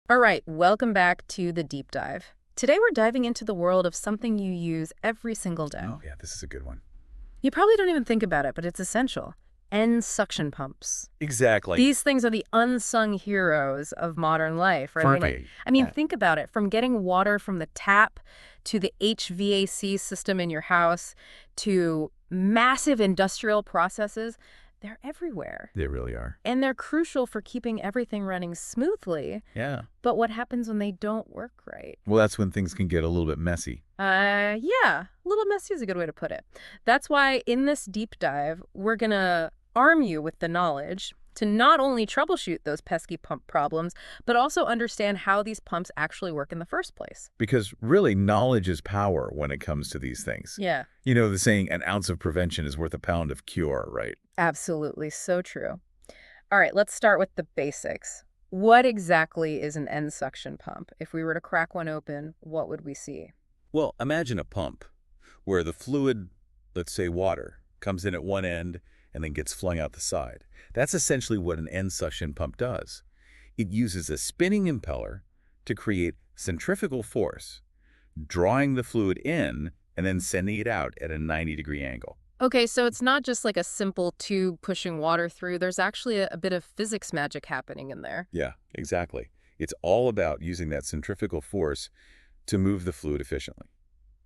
All right, welcome back to the deep dive. Today we're diving into the world of something you use every single day. Oh, yeah, this is a good one. You probably don't even think about it, but it's essential. End suction pumps. Exactly. These things are the unsung heroes of modern life, right? For me. Yeah. Think about it. From getting water from the tap to the HVAC system in your house to massive industrial processes, they're everywhere. They really are. And they're crucial for keeping everything running smoothly. Yeah. But what happens when they don't work right? Well, that's when things can get a little bit messy. Yeah, a little messy is a good way to put it. That's why in this deep dive, we're gonna arm you with the knowledge to not only troubleshoot those pesky pump problems, but also understand how these pumps actually work in the first place. Because really, knowledge is power when it comes to these things. Yeah, You know, the saying, an ounce of prevention is worth a pound of cure, right? absolutely. So true. All right, let's start with the basics. What exactly is an end suction pump? If we were to crack one open, what would we see? Well, imagine a pump where the fluid, let's say water, comes in at one end and then gets flung out the side. That's essentially what an end suction pump does. It uses a spinning impeller to create centrifugal force, drawing the fluid in and then sending it out at a 90-degree angle. Okay, so it's not just like a simple tube pushing water through. There's actually a bit of physics magic happening in there. Yeah, exactly. It's all about using that centrifugal force to move the fluid efficiently.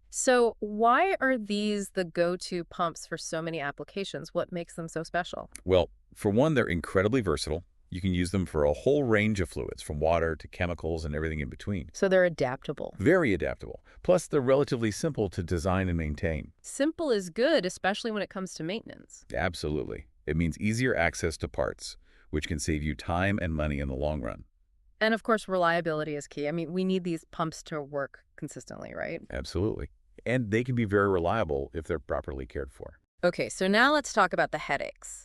So why are these the go-to pumps for so many applications? What makes them so special? Well, for one, they're incredibly versatile. You can use them for a whole range of fluids, from water to chemicals and everything in between. So they're adaptable. Very adaptable. Plus, they're relatively simple to design and maintain. Simple is good, especially when it comes to maintenance. Absolutely. It means easier access to parts, which can save you time and money in the long run. And of course, reliability is key. We need these pumps to work consistently, right? Absolutely. And they can be very reliable if they're properly cared for. Okay, so now let's talk about the headaches.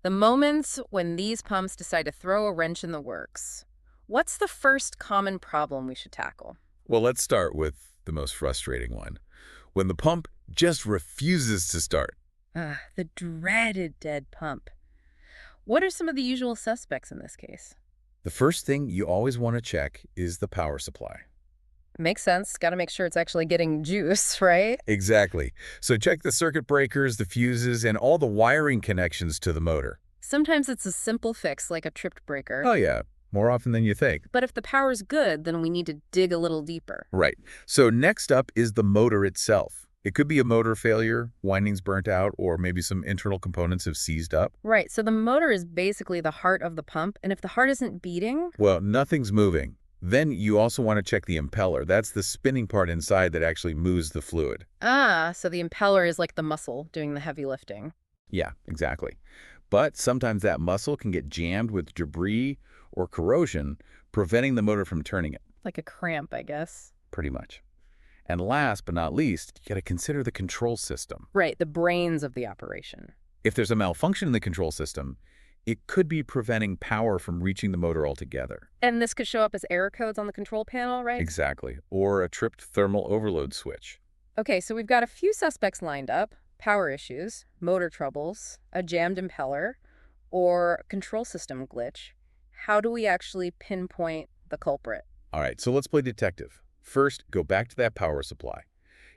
The moments when these pumps decide to throw a wrench in the works. What's the first common problem we should tackle? Well, let's start with the most frustrating one. When the pump just refuses to start. The dreaded dead pump. What are some of the usual suspects in this case? The first thing you always want to check is the power supply. Makes sense. Got to make sure it's actually getting juice, right? Exactly. So check the circuit breakers, the fuses, and all the wiring connections to the motor. Sometimes it's a simple fix like a tripped breaker. Oh yeah, more often than you think. But if the power's good, then we need to dig a little deeper. Right. So next up is the motor itself. It could be a motor failure, windings burnt out, or maybe some internal components have seized up. Right, so the motor is basically the heart of the pump, and if the heart isn't beating... Well, nothing's moving. Then you also want to check the impeller. That's the spinning part inside that actually moves the fluid. So the impeller is like the muscle doing the heavy lifting. Yeah, exactly. But sometimes that muscle can get jammed with debris or corrosion, preventing the motor from turning it. Like a cramp, I guess. Pretty much. And last but not least, you got to consider the control system. Right, the brains of the operation. If there's a malfunction in the control system, it could be preventing power from reaching the motor altogether. And this could show up as error codes on the control panel, right? Exactly. Or a tripped thermal overload switch. Okay, so we've got a few suspects lined up. Power issues, motor troubles, a jammed impeller, or control system glitch. How do we actually pinpoint the culprit? All right, so let's play detective. First, go back to that power supply.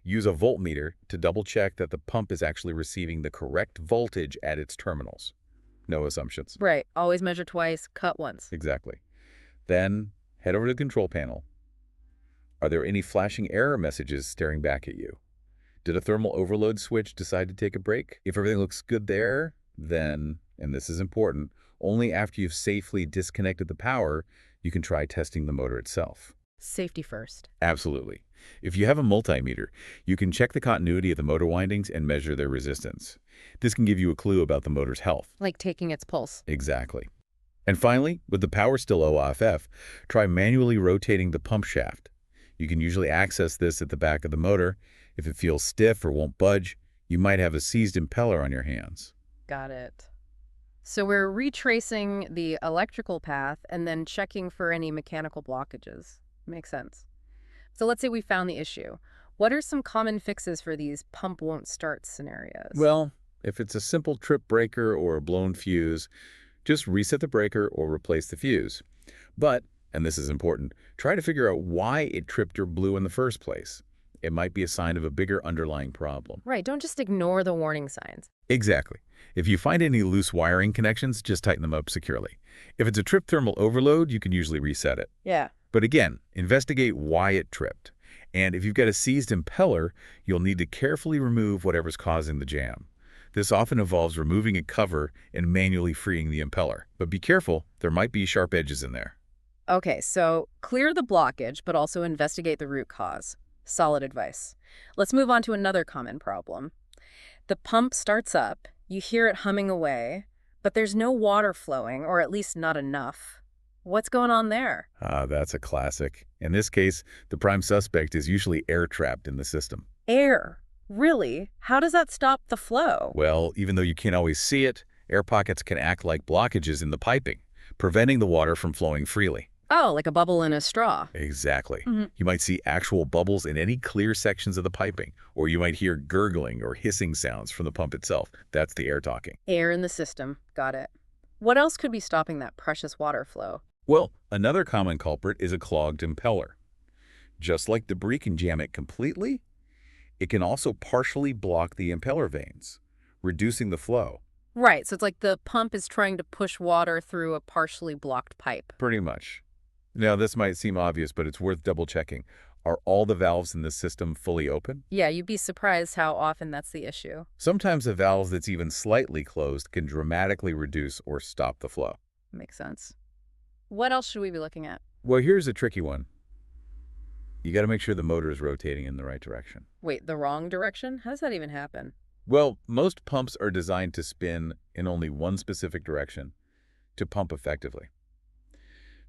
Use a voltmeter to double-check that the pump is actually receiving the correct voltage at its terminals. No assumptions. Right, always measure twice, cut once. Exactly. Then, head over to the control panel. Are there any flashing error messages staring back at you? Did a thermal overload switch decide to take a break? If everything looks good there, then, and this is important, only after you've safely disconnected the power, you can try testing the motor itself. Safety first. Absolutely. If you have a multimeter, you can check the continuity of the motor windings and measure their resistance. This can give you a clue about the motor's health. Like taking its pulse. Exactly. And finally, with the power still OFF, try manually rotating the pump shaft. You can usually access this at the back of the motor. If it feels stiff or won't budge, you might have a seized impeller on your hands. Got it. So we're retracing the electrical path and then checking for any mechanical blockages. Makes sense. So let's say we found the issue. What are some common fixes for these pump won't start scenarios? Well, if it's a simple trip breaker or a blown fuse, just reset the breaker or replace the fuse. But And this is important, try to figure out why it tripped or blew in the first place. It might be a sign of a bigger underlying problem. Right, don't just ignore the warning signs. Exactly. If you find any loose wiring connections, just tighten them up securely. If it's a trip thermal overload, you can usually reset it. Yeah. But again, investigate why it tripped. And if you've got a seized impeller, you'll need to carefully remove whatever's causing the jam. This often involves removing a cover and manually freeing the impeller. But be careful, there might be sharp edges in there. Okay, so clear the blockage, but also investigate the root cause. Solid advice. Let's move on to another common problem. The pump starts up, you hear it humming away, but there's no water flowing, or at least not enough. What's going on there? That's a classic. In this case, the prime suspect is usually air trapped in the system. Air. Really? How does that stop the flow? Well, even though you can't always see it, air pockets can act like blockages in the piping, preventing the water from flowing freely. Oh, like a bubble in a straw. Exactly. You might see actual bubbles in any clear sections of the piping, or you might hear gurgling or hissing sounds from the pump itself. That's the air talking. Air in the system. Got it. What else could be stopping that precious water flow? Well, another common culprit is a clogged impeller. Just like debris can jam it completely, it can also partially block the impeller vanes, reducing the flow. Right, so it's like the pump is trying to push water through a partially blocked pipe. Pretty much. Now, this might seem obvious, but it's worth double-checking. Are all the valves in the system fully open? Yeah, you'd be surprised how often that's the issue. Sometimes a valve that's even slightly closed can dramatically reduce or stop the flow. Makes sense. What else should we be looking at? Well, here's a tricky one. You got to make sure the motor is rotating in the right direction. Wait, the wrong direction? How does that even happen? Well, most pumps are designed to spin in only one specific direction to pump effectively.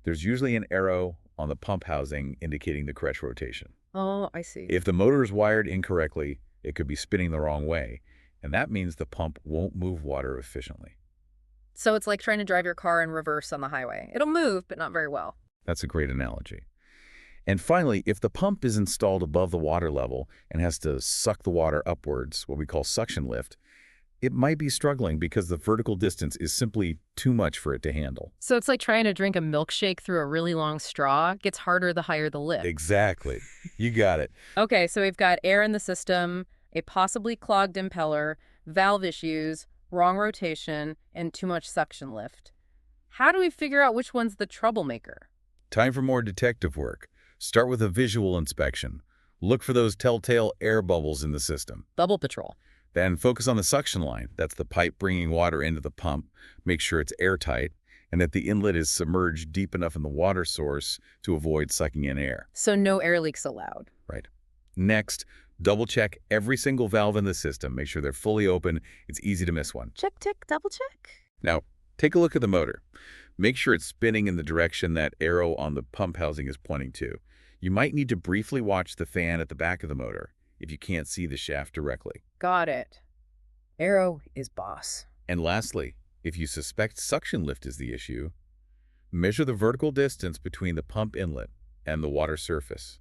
There's usually an arrow on the pump housing indicating the correct rotation. Oh, I see. If the motor is wired incorrectly, it could be spinning the wrong way, and that means the pump won't move water efficiently. So it's like trying to drive your car in reverse on the highway. It'll move, but not very well. That's a great analogy. And finally, if the pump is installed above the water level and has to suck the water upwards, what we call suction lift, it might be struggling because the vertical distance is simply too much for it to handle. So it's like trying to drink a milkshake through a really long straw. Gets harder the higher the lift. Exactly. You got it. Okay, so we've got air in the system, a possibly clogged impeller, valve issues, wrong rotation, and too much suction lift. How do we figure out which one's the troublemaker? Time for more detective work. Start with a visual inspection. Look for those telltale air bubbles in the system. Bubble patrol. Then focus on the suction line. That's the pipe bringing water into the pump. Make sure it's airtight and that the inlet is submerged deep enough in the water source to avoid sucking in air. So no air leaks allowed. Right. Next, double-check every single valve in the system. Make sure they're fully open. It's easy to miss one. Check, tick, double check. Now, take a look at the motor. Make sure it's spinning in the direction that arrow on the pump housing is pointing to. You might need to briefly watch the fan at the back of the motor if you can't see the shaft directly. Got it. Arrow is boss. And lastly, if you suspect suction lift is the issue, measure the vertical distance between the pump inlet and the water surface.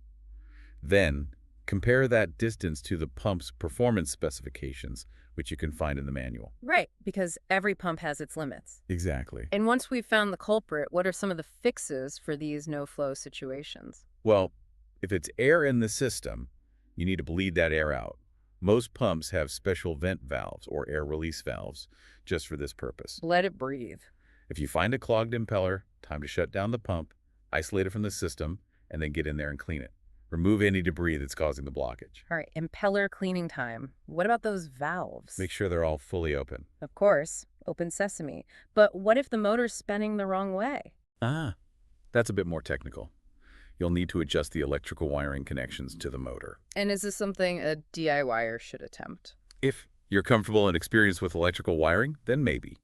Then, compare that distance to the pump's performance specifications, which you can find in the manual. Right, because every pump has its limits. Exactly. And once we've found the culprit, what are some of the fixes for these no-flow situations? Well, if it's air in the system, you need to bleed that air out. Most pumps have special vent valves or air release valves just for this purpose. Let it breathe. If you find a clogged impeller, time to shut down the pump, isolate it from the system, and then get in there and clean it. Remove any debris that's causing the blockage. All right, impeller cleaning time. What about those valves? Make sure they're all fully open. Of course, open sesame. But what if the motor's spinning the wrong way? That's a bit more technical. You'll need to adjust the electrical wiring connections to the motor. And is this something a DIYer should attempt? If you're comfortable and experienced with electrical wiring, then maybe.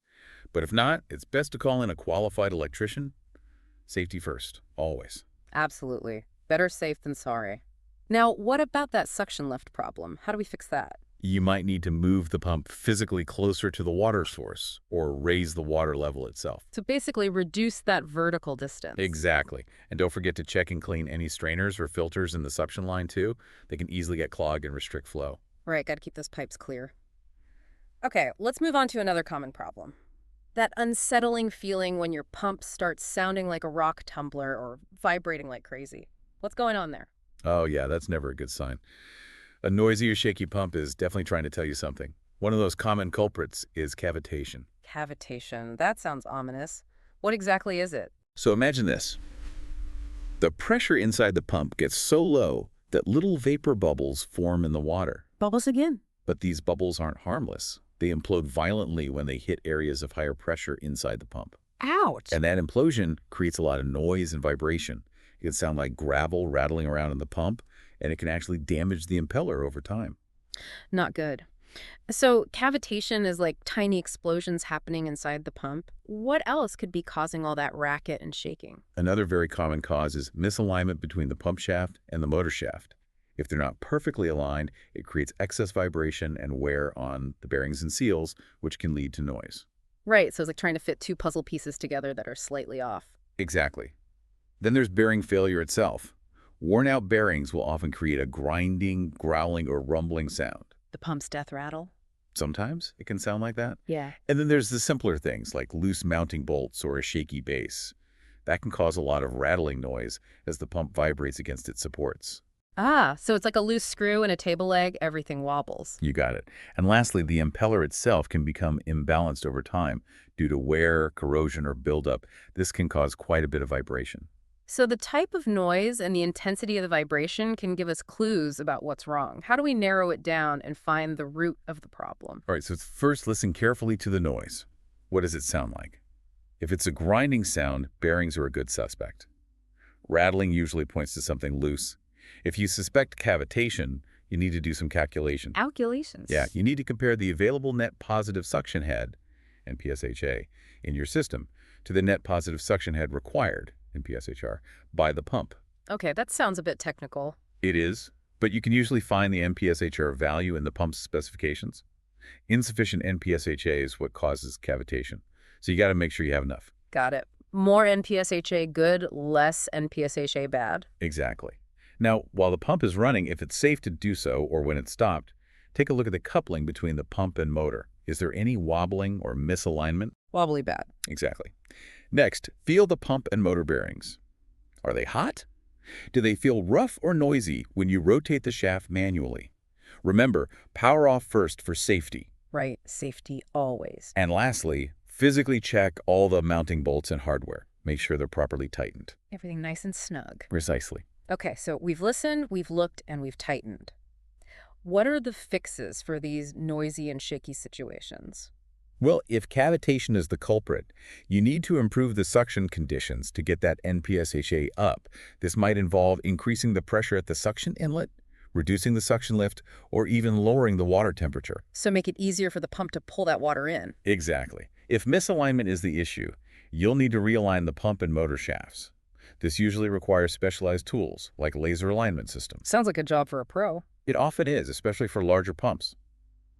But if not, it's best to call in a qualified electrician. Safety first, always. Absolutely. Better safe than sorry. Now, what about that suction lift problem? How do we fix that? You might need to move the pump physically closer to the water source or raise the water level itself. So basically reduce that vertical distance. Exactly. And don't forget to check and clean any strainers or filters in the suction line too. They can easily get clogged and restrict flow. Right, got to keep those pipes clear. Okay, let's move on to another common problem. That unsettling feeling when your pump starts sounding like a rock tumbler or vibrating like crazy. What's going on there? Oh yeah, that's never a good sign. A noisy or shaky pump is definitely trying to tell you something. One of those common culprits is cavitation. Cavitation. That sounds ominous. What exactly is it? So imagine this. The pressure inside the pump gets so low that little vapor bubbles form in the water. Bubbles again. But these bubbles aren't harmless. They implode violently when they hit areas of higher pressure inside the pump. Ouch. And that implosion creates a lot of noise and vibration. It can sound like gravel rattling around in the pump, and it can actually damage the impeller over time. Not good. So cavitation is like tiny explosions happening inside the pump. What else could be causing all that racket and shaking? Another very common cause is misalignment between the pump shaft and the motor shaft. If they're not perfectly aligned, it creates excess vibration and wear on the bearings and seals, which can lead to noise. Right, so it's like trying to fit two puzzle pieces together that are slightly off. Exactly. Then there's bearing failure itself. Worn-out bearings will often create a grinding, growling, or rumbling sound. The pump's death rattle? Sometimes it can sound like that. Yeah. And then there's the simpler things like loose mounting bolts or a shaky base. That can cause a lot of rattling noise as the pump vibrates against its supports. Ah, so it's like a loose screw in a table leg, everything wobbles. You got it. And lastly, the impeller itself can become imbalanced over time due to wear, corrosion, or buildup. This can cause quite a bit of vibration. So the type of noise and the intensity of the vibration can give us clues about what's wrong. How do we narrow it down and find the root of the problem? All right, so first listen carefully to the noise. What does it sound like? If it's a grinding sound, bearings are a good suspect. Rattling usually points to something loose. If you suspect cavitation, you need to do some calculations. Calculations? Yeah, you need to compare the available net positive suction head, NPSHA, in your system to the net positive suction head required, NPSHR, by the pump. Okay, that sounds a bit technical. It is, but you can usually find the NPSHR value in the pump's specifications. Insufficient NPSHA is what causes cavitation, so you got to make sure you have enough. Got it. More NPSHA good, less NPSHA bad? Exactly. Now, while the pump is running, if it's safe to do so or when it's stopped, take a look at the coupling between the pump and motor. Is there any wobbling or misalignment? Wobbly bad. Exactly. Next, feel the pump and motor bearings. Are they hot? Do they feel rough or noisy when you rotate the shaft manually? Remember, power off first for safety. Right, safety always. And lastly, physically check all the mounting bolts and hardware. Make sure they're properly tightened. Everything nice and snug. Precisely. Okay, so we've listened, we've looked, and we've tightened. What are the fixes for these noisy and shaky situations? Well, if cavitation is the culprit, you need to improve the suction conditions to get that NPSHA up. This might involve increasing the pressure at the suction inlet, reducing the suction lift, or even lowering the water temperature. So make it easier for the pump to pull that water in. Exactly. If misalignment is the issue, you'll need to realign the pump and motor shafts. This usually requires specialized tools, like laser alignment systems. Sounds like a job for a pro. It often is, especially for larger pumps.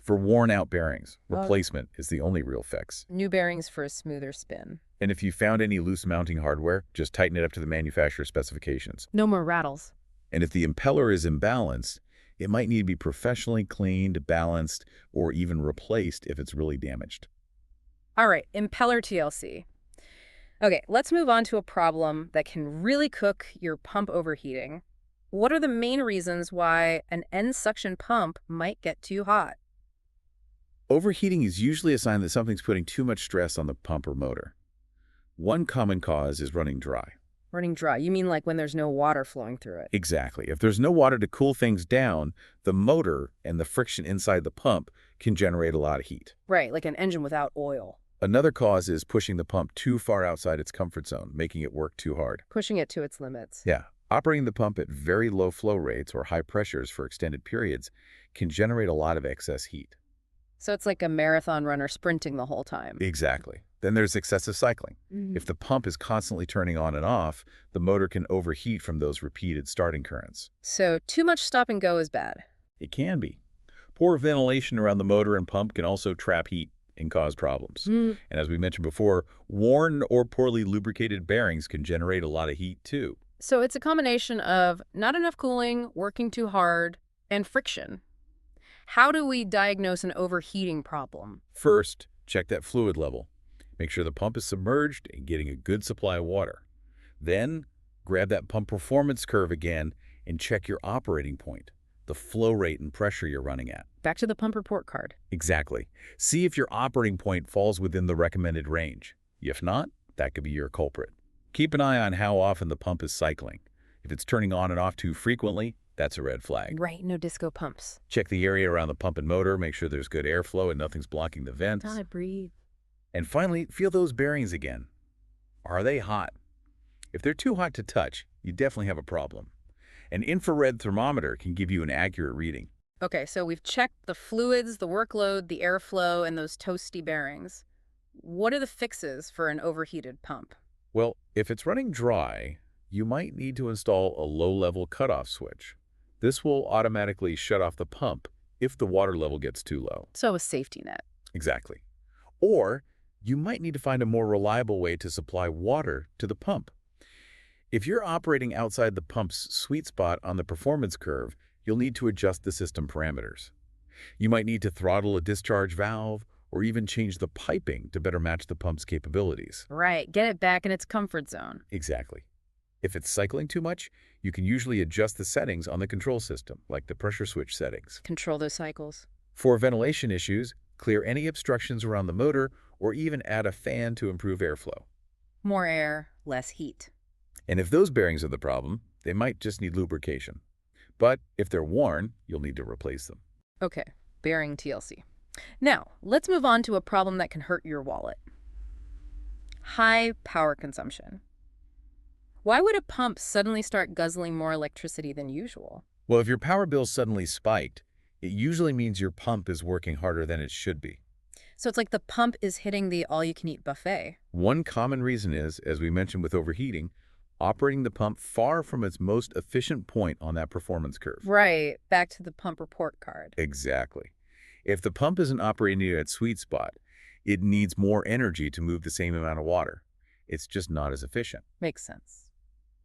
For worn-out bearings, replacement is the only real fix. New bearings for a smoother spin. And if you found any loose mounting hardware, just tighten it up to the manufacturer's specifications. No more rattles. And if the impeller is imbalanced, it might need to be professionally cleaned, balanced, or even replaced if it's really damaged. All right, impeller TLC. Okay, let's move on to a problem that can really cook your pump overheating. What are the main reasons why an end suction pump might get too hot? Overheating is usually a sign that something's putting too much stress on the pump or motor. One common cause is running dry. Running dry, you mean like when there's no water flowing through it? Exactly. If there's no water to cool things down, the motor and the friction inside the pump can generate a lot of heat. Right, like an engine without oil. Another cause is pushing the pump too far outside its comfort zone, making it work too hard. Pushing it to its limits. Yeah. Operating the pump at very low flow rates or high pressures for extended periods can generate a lot of excess heat. So it's like a marathon runner sprinting the whole time. Exactly. Then there's excessive cycling. If the pump is constantly turning on and off, the motor can overheat from those repeated starting currents. So too much stop and go is bad. It can be. Poor ventilation around the motor and pump can also trap heat and cause problems. And as we mentioned before, worn or poorly lubricated bearings can generate a lot of heat too. So it's a combination of not enough cooling, working too hard, and friction. How do we diagnose an overheating problem? First, check that fluid level. Make sure the pump is submerged and getting a good supply of water. Then, grab that pump performance curve again and check your operating point, the flow rate and pressure you're running at. Back to the pump report card. Exactly. See if your operating point falls within the recommended range. If not, that could be your culprit. Keep an eye on how often the pump is cycling. If it's turning on and off too frequently, that's a red flag. Right, no disco pumps. Check the area around the pump and motor, make sure there's good airflow and nothing's blocking the vents. Gotta breathe. And finally, feel those bearings again. Are they hot? If they're too hot to touch, you definitely have a problem. An infrared thermometer can give you an accurate reading. Okay, so we've checked the fluids, the workload, the airflow, and those toasty bearings. What are the fixes for an overheated pump? Well, if it's running dry, you might need to install a low-level cutoff switch. This will automatically shut off the pump if the water level gets too low. So a safety net. Exactly. Or you might need to find a more reliable way to supply water to the pump. If you're operating outside the pump's sweet spot on the performance curve, you'll need to adjust the system parameters. You might need to throttle a discharge valve or even change the piping to better match the pump's capabilities. Right, get it back in its comfort zone. Exactly. If it's cycling too much, you can usually adjust the settings on the control system, like the pressure switch settings. Control those cycles. For ventilation issues, clear any obstructions around the motor or even add a fan to improve airflow. More air, less heat. And if those bearings are the problem, they might just need lubrication. But if they're worn, you'll need to replace them. Okay, bearing TLC. Now, let's move on to a problem that can hurt your wallet. High power consumption. Why would a pump suddenly start guzzling more electricity than usual? Well, if your power bill suddenly spiked, it usually means your pump is working harder than it should be. So it's like the pump is hitting the all-you-can-eat buffet. One common reason is, as we mentioned with overheating, operating the pump far from its most efficient point on that performance curve. Right, back to the pump report card. Exactly. If the pump isn't operating at its sweet spot, it needs more energy to move the same amount of water. It's just not as efficient. Makes sense.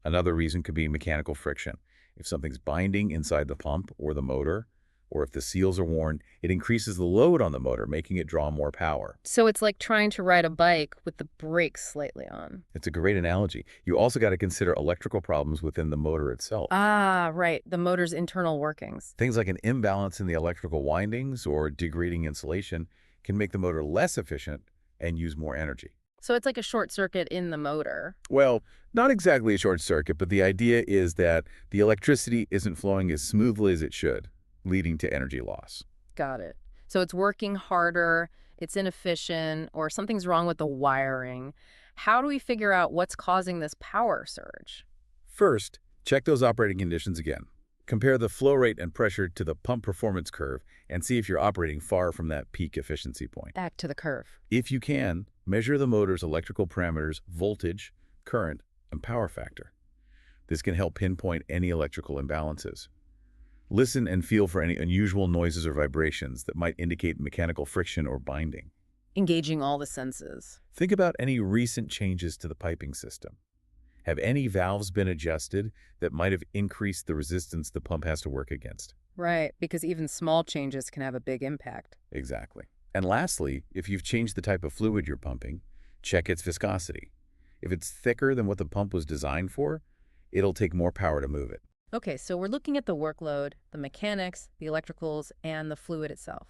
Another reason could be mechanical friction. If something's binding inside the pump or the motor, or if the seals are worn, it increases the load on the motor, making it draw more power. So it's like trying to ride a bike with the brakes slightly on. It's a great analogy. You also got to consider electrical problems within the motor itself. Ah, right, the motor's internal workings. Things like an imbalance in the electrical windings or degrading insulation can make the motor less efficient and use more energy. So it's like a short circuit in the motor. Well, not exactly a short circuit, but the idea is that the electricity isn't flowing as smoothly as it should, leading to energy loss. Got it. So it's working harder, it's inefficient, or something's wrong with the wiring. How do we figure out what's causing this power surge? First, check those operating conditions again. Compare the flow rate and pressure to the pump performance curve and see if you're operating far from that peak efficiency point. Back to the curve. If you can, measure the motor's electrical parameters, voltage, current, and power factor. This can help pinpoint any electrical imbalances. Listen and feel for any unusual noises or vibrations that might indicate mechanical friction or binding. Engaging all the senses. Think about any recent changes to the piping system. Have any valves been adjusted that might have increased the resistance the pump has to work against? Right, because even small changes can have a big impact. Exactly. And lastly, if you've changed the type of fluid you're pumping, check its viscosity. If it's thicker than what the pump was designed for, it'll take more power to move it. Okay, so we're looking at the workload, the mechanics, the electricals, and the fluid itself.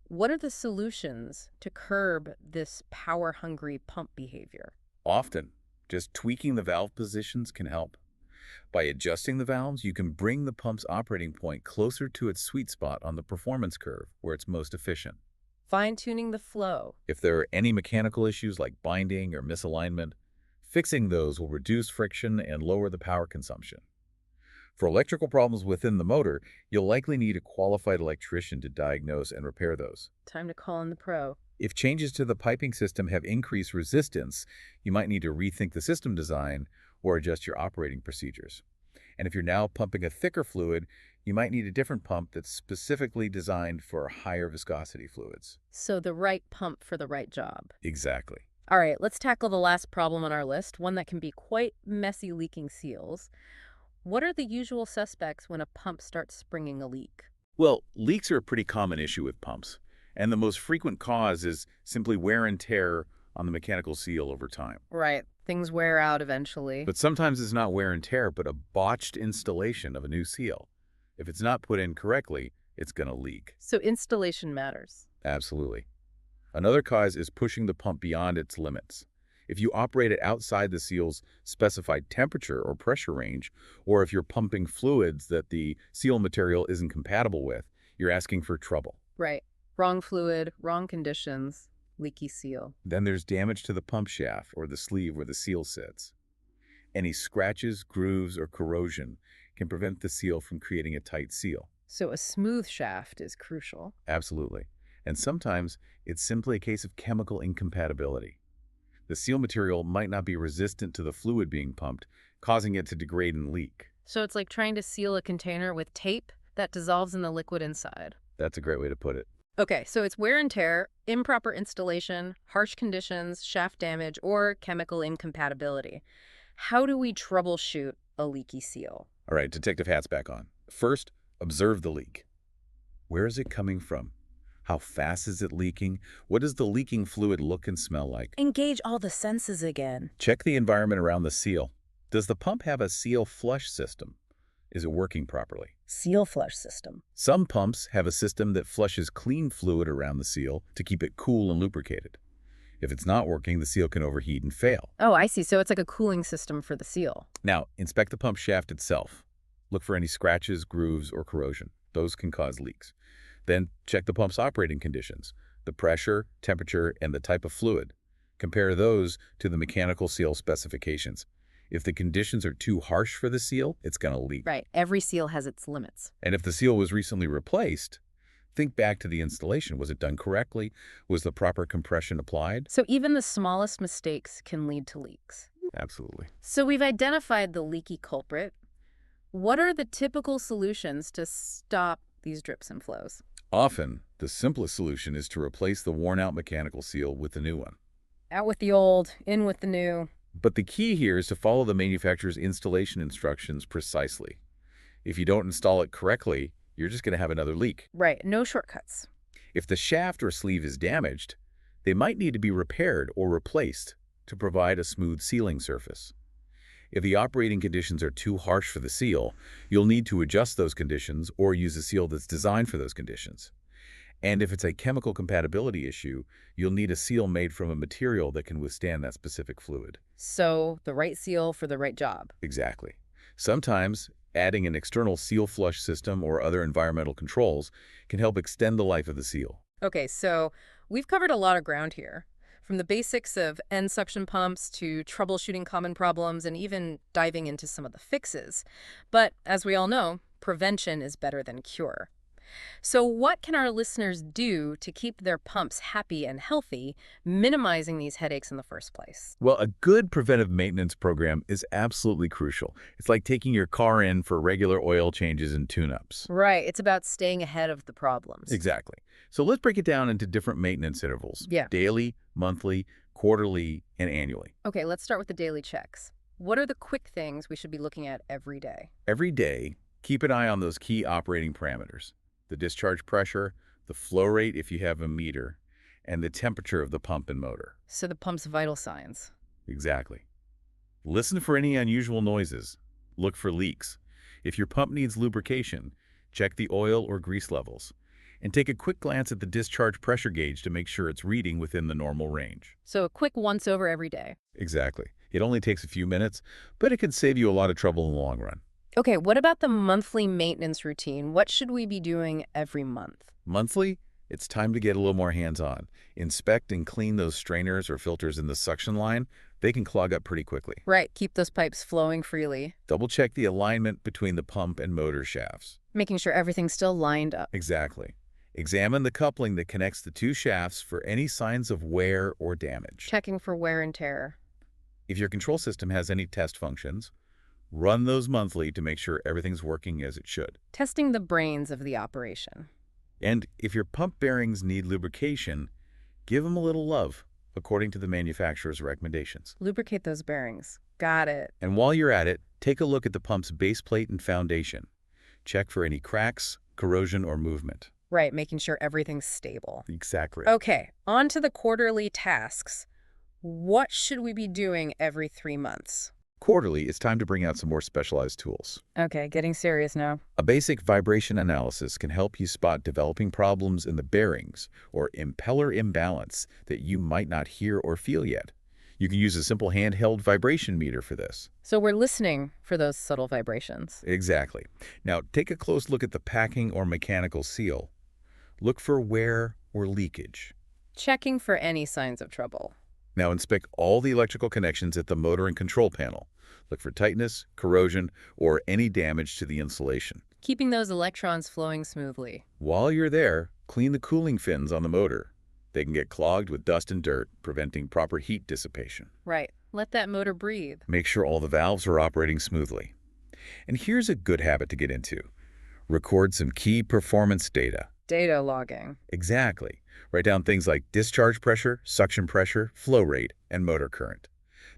What are the solutions to curb this power-hungry pump behavior? Often, just tweaking the valve positions can help. By adjusting the valves, you can bring the pump's operating point closer to its sweet spot on the performance curve where it's most efficient. Fine-tuning the flow. If there are any mechanical issues like binding or misalignment, fixing those will reduce friction and lower the power consumption. For electrical problems within the motor, you'll likely need a qualified electrician to diagnose and repair those. Time to call in the pro. If changes to the piping system have increased resistance, you might need to rethink the system design or adjust your operating procedures. And if you're now pumping a thicker fluid, you might need a different pump that's specifically designed for higher viscosity fluids. So the right pump for the right job. Exactly. All right, let's tackle the last problem on our list, one that can be quite messy, leaking seals. What are the usual suspects when a pump starts springing a leak? Well, leaks are a pretty common issue with pumps, and the most frequent cause is simply wear and tear on the mechanical seal over time. Right. Things wear out eventually. But sometimes it's not wear and tear, but a botched installation of a new seal. If it's not put in correctly, it's going to leak. So installation matters. Absolutely. Another cause is pushing the pump beyond its limits. If you operate it outside the seal's specified temperature or pressure range, or if you're pumping fluids that the seal material isn't compatible with, you're asking for trouble. Right. Wrong fluid, wrong conditions, leaky seal. Then there's damage to the pump shaft or the sleeve where the seal sits. Any scratches, grooves, or corrosion can prevent the seal from creating a tight seal. So a smooth shaft is crucial. Absolutely. And sometimes it's simply a case of chemical incompatibility. The seal material might not be resistant to the fluid being pumped, causing it to degrade and leak. So it's like trying to seal a container with tape that dissolves in the liquid inside. That's a great way to put it. Okay, so it's wear and tear, improper installation, harsh conditions, shaft damage, or chemical incompatibility. How do we troubleshoot a leaky seal? All right, detective hat's back on. First, observe the leak. Where is it coming from? How fast is it leaking? What does the leaking fluid look and smell like? Engage all the senses again. Check the environment around the seal. Does the pump have a seal flush system? Is it working properly? Seal flush system. Some pumps have a system that flushes clean fluid around the seal to keep it cool and lubricated. If it's not working, the seal can overheat and fail. Oh, I see. So it's like a cooling system for the seal. Now, inspect the pump shaft itself. Look for any scratches, grooves, or corrosion. Those can cause leaks. Then check the pump's operating conditions, the pressure, temperature, and the type of fluid. Compare those to the mechanical seal specifications. If the conditions are too harsh for the seal, it's going to leak. Right. Every seal has its limits. And if the seal was recently replaced, think back to the installation. Was it done correctly? Was the proper compression applied? So even the smallest mistakes can lead to leaks. Absolutely. So we've identified the leaky culprit. What are the typical solutions to stop these drips and flows? Often, the simplest solution is to replace the worn-out mechanical seal with a new one. Out with the old, in with the new. But the key here is to follow the manufacturer's installation instructions precisely. If you don't install it correctly, you're just going to have another leak. Right, no shortcuts. If the shaft or sleeve is damaged, they might need to be repaired or replaced to provide a smooth sealing surface. If the operating conditions are too harsh for the seal, you'll need to adjust those conditions or use a seal that's designed for those conditions. And if it's a chemical compatibility issue, you'll need a seal made from a material that can withstand that specific fluid. So the right seal for the right job. Exactly. Sometimes, adding an external seal flush system or other environmental controls can help extend the life of the seal. Okay, so we've covered a lot of ground here. From the basics of end suction pumps to troubleshooting common problems and even diving into some of the fixes. But as we all know, prevention is better than cure. So what can our listeners do to keep their pumps happy and healthy, minimizing these headaches in the first place? Well, a good preventive maintenance program is absolutely crucial. It's like taking your car in for regular oil changes and tune-ups. Right, it's about staying ahead of the problems. Exactly. So let's break it down into different maintenance intervals. Yeah. Daily, monthly, quarterly, and annually. Okay, let's start with the daily checks. What are the quick things we should be looking at every day? Every day, keep an eye on those key operating parameters: the discharge pressure, the flow rate if you have a meter, and the temperature of the pump and motor. So the pump's vital signs. Exactly. Listen for any unusual noises. Look for leaks. If your pump needs lubrication, check the oil or grease levels. And take a quick glance at the discharge pressure gauge to make sure it's reading within the normal range. So a quick once-over every day. Exactly. It only takes a few minutes, but it can save you a lot of trouble in the long run. Okay, what about the monthly maintenance routine? What should we be doing every month? Monthly, it's time to get a little more hands-on. Inspect and clean those strainers or filters in the suction line. They can clog up pretty quickly. Right, keep those pipes flowing freely. Double-check the alignment between the pump and motor shafts. Making sure everything's still lined up. Exactly. Examine the coupling that connects the two shafts for any signs of wear or damage. Checking for wear and tear. If your control system has any test functions, run those monthly to make sure everything's working as it should. Testing the brains of the operation. And if your pump bearings need lubrication, give them a little love, according to the manufacturer's recommendations. Lubricate those bearings. Got it. And while you're at it, take a look at the pump's base plate and foundation. Check for any cracks, corrosion, or movement. Right, making sure everything's stable. Exactly. Okay, on to the quarterly tasks. What should we be doing every 3 months? Quarterly, it's time to bring out some more specialized tools. Okay, getting serious now. A basic vibration analysis can help you spot developing problems in the bearings or impeller imbalance that you might not hear or feel yet. You can use a simple handheld vibration meter for this. So we're listening for those subtle vibrations. Exactly. Now, take a close look at the packing or mechanical seal. Look for wear or leakage. Checking for any signs of trouble. Now, inspect all the electrical connections at the motor and control panel. Look for tightness, corrosion, or any damage to the insulation. Keeping those electrons flowing smoothly. While you're there, clean the cooling fins on the motor. They can get clogged with dust and dirt, preventing proper heat dissipation. Right. Let that motor breathe. Make sure all the valves are operating smoothly. And here's a good habit to get into. Record some key performance data. Data logging. Exactly. Write down things like discharge pressure, suction pressure, flow rate, and motor current.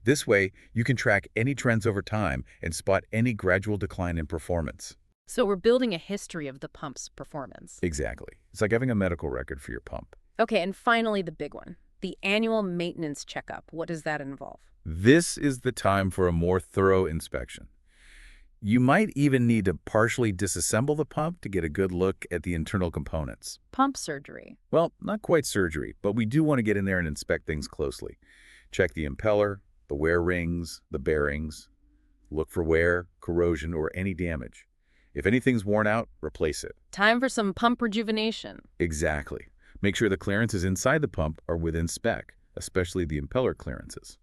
This way, you can track any trends over time and spot any gradual decline in performance. So we're building a history of the pump's performance. Exactly. It's like having a medical record for your pump. Okay, and finally the big one. The annual maintenance checkup. What does that involve? This is the time for a more thorough inspection. You might even need to partially disassemble the pump to get a good look at the internal components. Pump surgery. Well, not quite surgery, but we do want to get in there and inspect things closely. Check the impeller, the wear rings, the bearings. Look for wear, corrosion, or any damage. If anything's worn out, replace it. Time for some pump rejuvenation. Exactly. Make sure the clearances inside the pump are within spec, especially the impeller clearances.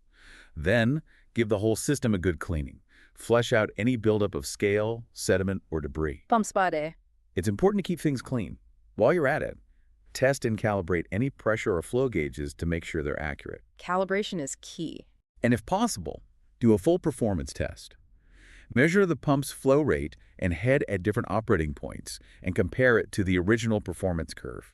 Then, give the whole system a good cleaning. Flush out any buildup of scale, sediment, or debris. Pump spa day. It's important to keep things clean. While you're at it, test and calibrate any pressure or flow gauges to make sure they're accurate. Calibration is key. And if possible, do a full performance test. Measure the pump's flow rate and head at different operating points and compare it to the original performance curve.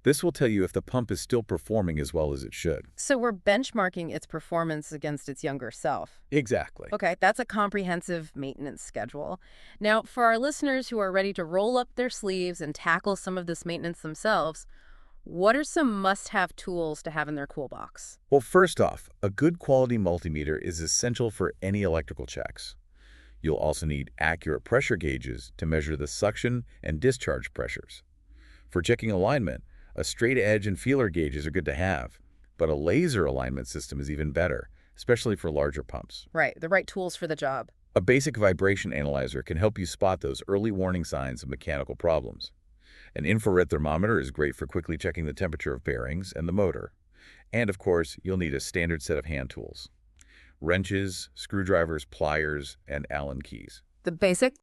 This will tell you if the pump is still performing as well as it should. So we're benchmarking its performance against its younger self. Exactly. Okay, that's a comprehensive maintenance schedule. Now, for our listeners who are ready to roll up their sleeves and tackle some of this maintenance themselves, what are some must-have tools to have in their toolbox? Well, first off, a good quality multimeter is essential for any electrical checks. You'll also need accurate pressure gauges to measure the suction and discharge pressures. For checking alignment, a straight edge and feeler gauges are good to have, but a laser alignment system is even better, especially for larger pumps. Right, the right tools for the job. A basic vibration analyzer can help you spot those early warning signs of mechanical problems. An infrared thermometer is great for quickly checking the temperature of bearings and the motor. And of course, you'll need a standard set of hand tools: wrenches, screwdrivers, pliers, and Allen keys. The basic